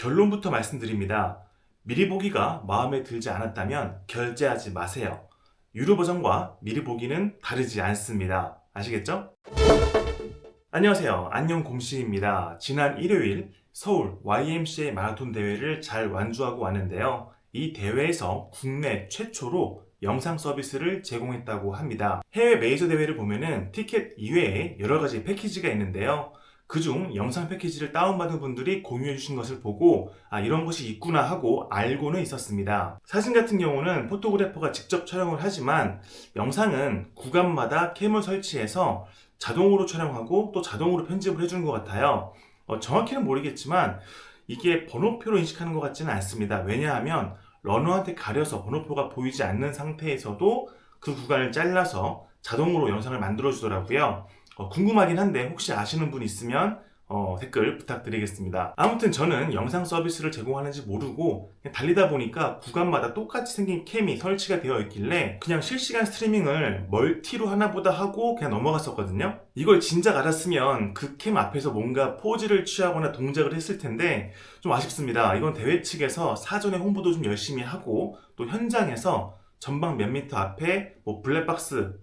결론부터 말씀드립니다. 미리 보기가 마음에 들지 않았다면 결제하지 마세요. 유료 버전과 미리 보기는 다르지 않습니다. 아시겠죠? 안녕하세요. 안녕 공시입니다. 지난 일요일 서울 YMCA 마라톤 대회를 잘 완주하고 왔는데요. 이 대회에서 국내 최초로 영상 서비스를 제공했다고 합니다. 해외 메이저 대회를 보면은 티켓 이외에 여러 가지 패키지가 있는데요. 그중 영상 패키지를 다운받은 분들이 공유해 주신 것을 보고 이런 것이 있구나 하고 알고는 있었습니다. 사진 같은 경우는 포토그래퍼가 직접 촬영을 하지만 영상은 구간마다 캠을 설치해서 자동으로 촬영하고 또 자동으로 편집을 해주는 것 같아요. 정확히는 모르겠지만 이게 번호표로 인식하는 것 같지는 않습니다. 왜냐하면 러너한테 가려서 번호표가 보이지 않는 상태에서도 그 구간을 잘라서 자동으로 영상을 만들어 주더라고요. 궁금하긴 한데 혹시 아시는 분 있으면 댓글 부탁드리겠습니다. 아무튼 저는 영상 서비스를 제공하는지 모르고 그냥 달리다 보니까 구간마다 똑같이 생긴 캠이 설치가 되어 있길래 그냥 실시간 스트리밍을 멀티로 하나보다 하고 그냥 넘어갔었거든요. 이걸 진작 알았으면 그 캠 앞에서 뭔가 포즈를 취하거나 동작을 했을 텐데 좀 아쉽습니다. 이건 대회 측에서 사전에 홍보도 좀 열심히 하고 또 현장에서 전방 몇 미터 앞에 블랙박스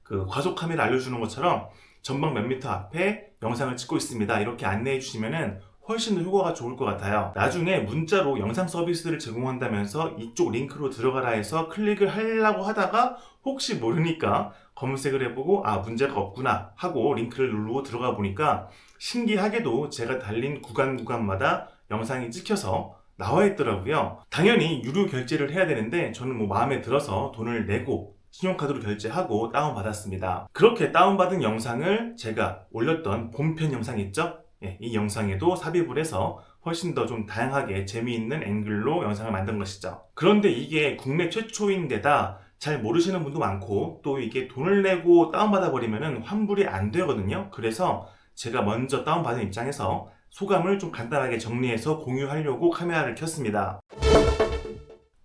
그 과속 카메라 알려주는 것처럼 전방 몇 미터 앞에 영상을 찍고 있습니다. 이렇게 안내해 주시면은 훨씬 더 효과가 좋을 것 같아요. 나중에 문자로 영상 서비스를 제공한다면서 이쪽 링크로 들어가라 해서 클릭을 하려고 하다가 혹시 모르니까 검색을 해보고 문제가 없구나 하고 링크를 누르고 들어가 보니까 신기하게도 제가 달린 구간마다 영상이 찍혀서 나와 있더라고요. 당연히 유료 결제를 해야 되는데 저는 마음에 들어서 돈을 내고 신용카드로 결제하고 다운받았습니다. 그렇게 다운받은 영상을 제가 올렸던 본편 영상 있죠? 이 영상에도 삽입을 해서 훨씬 더 좀 다양하게 재미있는 앵글로 영상을 만든 것이죠. 그런데 이게 국내 최초인데다 잘 모르시는 분도 많고 또 이게 돈을 내고 다운받아 버리면 환불이 안 되거든요. 그래서 제가 먼저 다운받은 입장에서 소감을 좀 간단하게 정리해서 공유하려고 카메라를 켰습니다.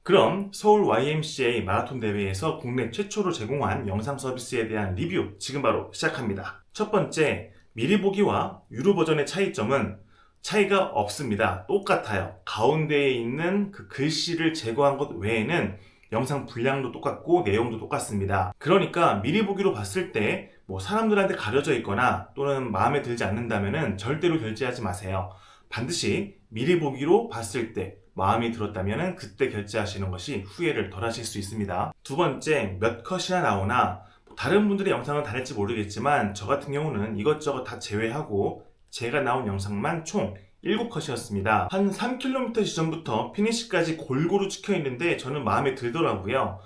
그럼 서울 YMCA 마라톤 대회에서 국내 최초로 제공한 영상 서비스에 대한 리뷰 지금 바로 시작합니다. 첫 번째, 미리 보기와 유료 버전의 차이점은 차이가 없습니다. 똑같아요. 가운데에 있는 그 글씨를 제거한 것 외에는 영상 분량도 똑같고 내용도 똑같습니다. 그러니까 미리 보기로 봤을 때 사람들한테 가려져 있거나 또는 마음에 들지 않는다면 절대로 결제하지 마세요. 반드시 미리 보기로 봤을 때 마음이 들었다면 그때 결제하시는 것이 후회를 덜 하실 수 있습니다. 두 번째, 몇 컷이나 나오나 다른 분들의 영상은 다를지 모르겠지만 저 같은 경우는 이것저것 다 제외하고 제가 나온 영상만 총 7컷이었습니다. 한 3km 지점부터 피니시까지 골고루 찍혀 있는데 저는 마음에 들더라고요.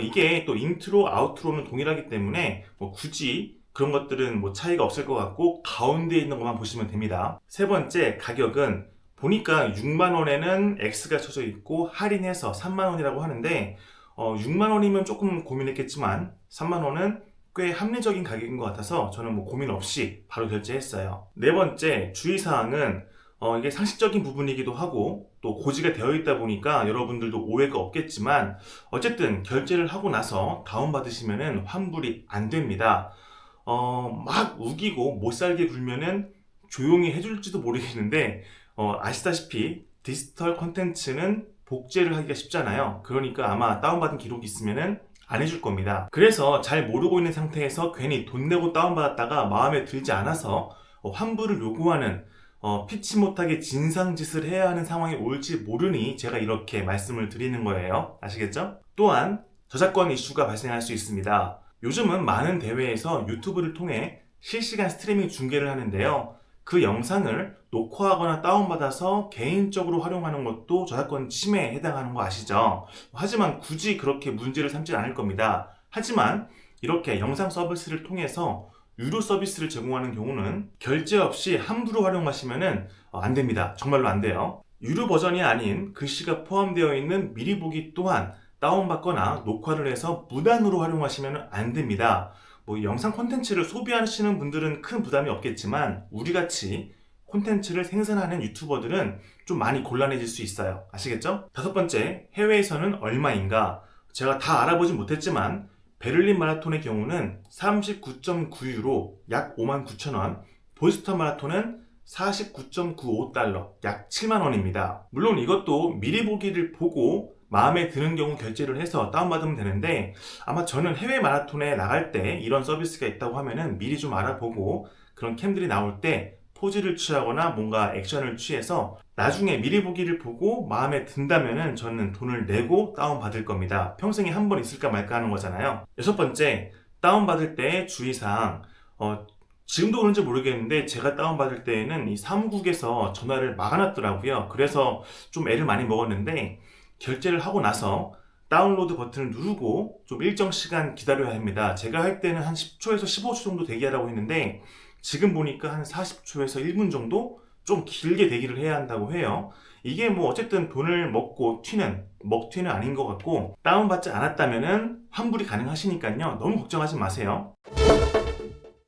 이게 또 인트로, 아우트로는 동일하기 때문에 굳이 그런 것들은 차이가 없을 것 같고 가운데에 있는 것만 보시면 됩니다. 세 번째, 가격은 보니까 6만원에는 X가 쳐져 있고 할인해서 3만원이라고 하는데 6만원이면 조금 고민했겠지만 3만원은 꽤 합리적인 가격인 것 같아서 저는 고민 없이 바로 결제했어요. 네 번째, 주의사항은 이게 상식적인 부분이기도 하고 또 고지가 되어 있다 보니까 여러분들도 오해가 없겠지만 어쨌든 결제를 하고 나서 다운받으시면 환불이 안 됩니다. 막 우기고 못살게 굴면은 조용히 해줄지도 모르겠는데 아시다시피 디지털 콘텐츠는 복제를 하기가 쉽잖아요. 그러니까 아마 다운받은 기록이 있으면은 안 해줄 겁니다. 그래서 잘 모르고 있는 상태에서 괜히 돈 내고 다운받았다가 마음에 들지 않아서 환불을 요구하는 피치 못하게 진상짓을 해야 하는 상황이 올지 모르니 제가 이렇게 말씀을 드리는 거예요. 아시겠죠? 또한 저작권 이슈가 발생할 수 있습니다. 요즘은 많은 대회에서 유튜브를 통해 실시간 스트리밍 중계를 하는데요. 그 영상을 녹화하거나 다운받아서 개인적으로 활용하는 것도 저작권 침해에 해당하는 거 아시죠? 하지만 굳이 그렇게 문제를 삼지 않을 겁니다. 하지만 이렇게 영상 서비스를 통해서 유료 서비스를 제공하는 경우는 결제 없이 함부로 활용하시면 안 됩니다. 정말로 안 돼요. 유료 버전이 아닌 글씨가 포함되어 있는 미리 보기 또한 다운받거나 녹화를 해서 무단으로 활용하시면 안 됩니다. 영상 콘텐츠를 소비하시는 분들은 큰 부담이 없겠지만 우리같이 콘텐츠를 생산하는 유튜버들은 좀 많이 곤란해질 수 있어요. 아시겠죠? 다섯 번째, 해외에서는 얼마인가? 제가 다 알아보진 못했지만 베를린 마라톤의 경우는 39.9유로 약 59,000원, 보스턴 마라톤은 49.95달러, 약 7만 원입니다. 물론 이것도 미리 보기를 보고 마음에 드는 경우 결제를 해서 다운받으면 되는데, 아마 저는 해외 마라톤에 나갈 때 이런 서비스가 있다고 하면은 미리 좀 알아보고 그런 캠들이 나올 때 포즈를 취하거나 뭔가 액션을 취해서 나중에 미리 보기를 보고 마음에 든다면은 저는 돈을 내고 다운받을 겁니다. 평생에 한 번 있을까 말까 하는 거잖아요. 여섯 번째, 다운받을 때 주의사항. 지금도 그런지 모르겠는데 제가 다운받을 때에는 이 사무국에서 전화를 막아놨더라고요. 그래서 좀 애를 많이 먹었는데, 결제를 하고 나서 다운로드 버튼을 누르고 좀 일정 시간 기다려야 합니다. 제가 할 때는 한 10초에서 15초 정도 대기하라고 했는데, 지금 보니까 한 40초에서 1분 정도 좀 길게 대기를 해야 한다고 해요. 이게 뭐 어쨌든 돈을 먹고 먹튀는 아닌 것 같고, 다운받지 않았다면은 환불이 가능하시니까요. 너무 걱정하지 마세요.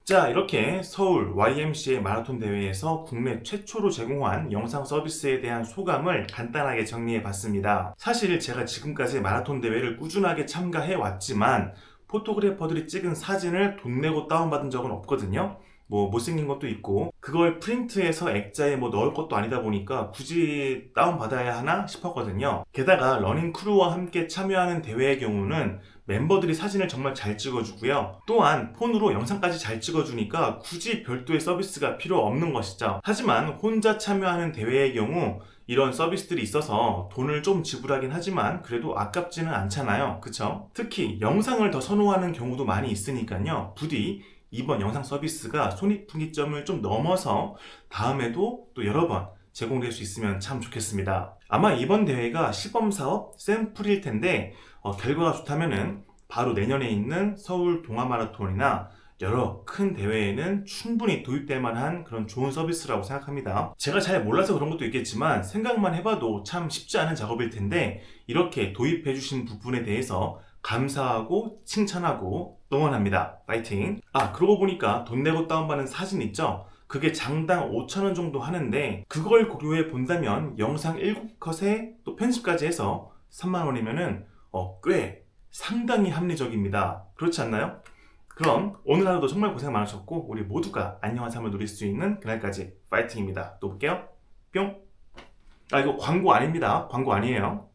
자, 이렇게 서울 YMCA 마라톤 대회에서 국내 최초로 제공한 영상 서비스에 대한 소감을 간단하게 정리해 봤습니다. 사실 제가 지금까지 마라톤 대회를 꾸준하게 참가해 왔지만 포토그래퍼들이 찍은 사진을 돈 내고 다운받은 적은 없거든요. 뭐 못생긴 것도 있고 그걸 프린트해서 액자에 뭐 넣을 것도 아니다 보니까 굳이 다운받아야 하나 싶었거든요. 게다가 러닝 크루와 함께 참여하는 대회의 경우는 멤버들이 사진을 정말 잘 찍어주고요. 또한 폰으로 영상까지 잘 찍어주니까 굳이 별도의 서비스가 필요 없는 것이죠. 하지만 혼자 참여하는 대회의 경우 이런 서비스들이 있어서 돈을 좀 지불하긴 하지만 그래도 아깝지는 않잖아요. 그쵸? 특히 영상을 더 선호하는 경우도 많이 있으니까요. 부디 이번 영상 서비스가 손익분기점을 좀 넘어서 다음에도 또 여러 번 제공될 수 있으면 참 좋겠습니다. 아마 이번 대회가 시범사업 샘플일 텐데 결과가 좋다면은 바로 내년에 있는 서울 동아마라톤이나 여러 큰 대회에는 충분히 도입될 만한 그런 좋은 서비스라고 생각합니다. 제가 잘 몰라서 그런 것도 있겠지만 생각만 해봐도 참 쉽지 않은 작업일 텐데 이렇게 도입해 주신 부분에 대해서 감사하고 칭찬하고 응원합니다. 파이팅! 그러고 보니까 돈 내고 다운받는 사진 있죠? 그게 장당 5,000원 정도 하는데 그걸 고려해 본다면 영상 7컷에 또 편집까지 해서 3만원이면은 꽤 상당히 합리적입니다. 그렇지 않나요? 그럼 오늘 하루도 정말 고생 많으셨고 우리 모두가 안녕한 삶을 누릴 수 있는 그날까지 파이팅입니다. 또 볼게요. 뿅! 이거 광고 아닙니다. 광고 아니에요.